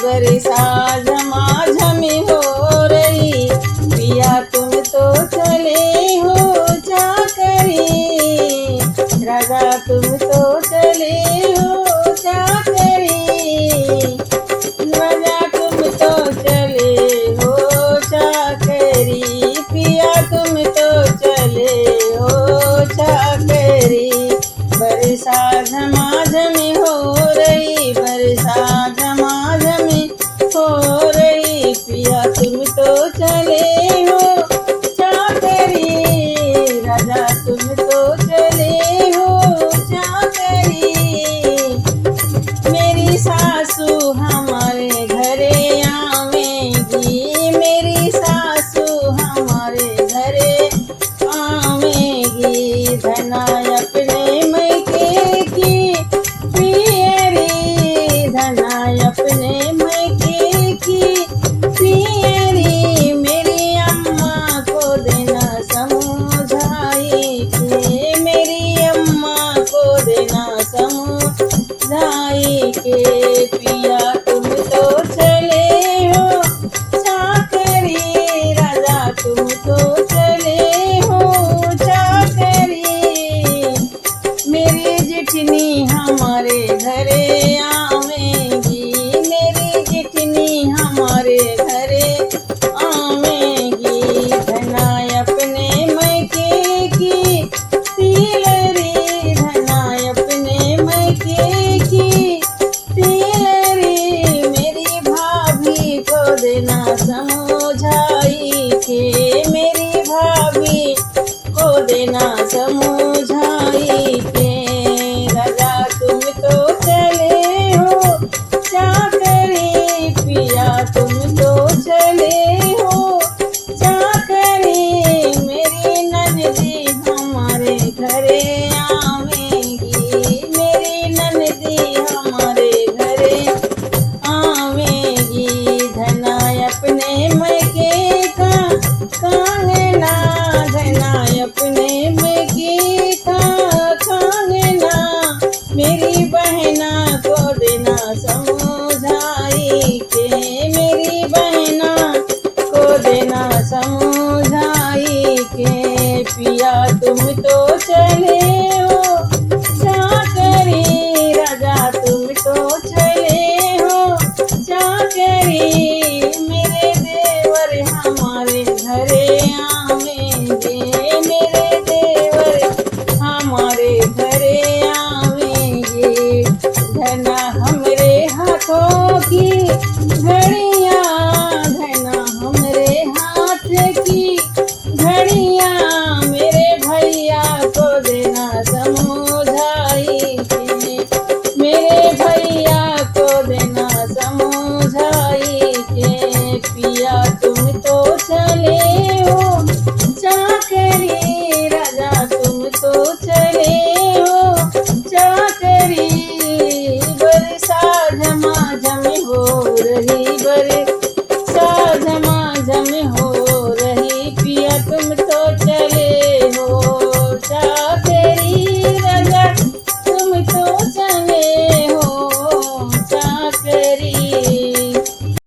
बरसा झमाझमी हो रही, पिया तुम तो चले हो चाकरी, राजा तुम तो चले हो चाकरी, राजा तुम तो चले हो चाकरी, पिया तुम तो चले हो चाकरी। बरसा झमाझमी हो रही, बरसा झमाझमी हो रही, पिया तुम तो चले हो चाकरी, राजा तुम तो चले हो चाकरी। मेरी सासू हमारे घरे आवेगी, मेरी सासू हमारे घरे आवेगी, धना अपने मैके की पियरी, धना अपने मैके की पियरी, मेरी अम्मा को देना समझाई के, मेरी अम्मा को देना समझाई के, पिया तुम तो चले हो चाकरी, राजा तुम तो चले हो चाकरी। मेरी जिठनी हमारे घरे आवेगी, मेरी जिठनी हमारे घरे आवेगी, धना अपने मैके की तिलरी, धना अपने मैके की तिलरी, मेरी भाभी को देना समझाई के, मेरी भाभी को देना समझाई के, राजा तुम तो चले हो चाकरी, पिया तुम तो चले हो चाकरी। मेरी ननदी हमारे घरे आवेगी, मेरी ननदी हमारे घरे आवेगी, धना अपने मैके का कांगना, धना अपने मैके का कांगना, मेरी बहना को देना समझाई के,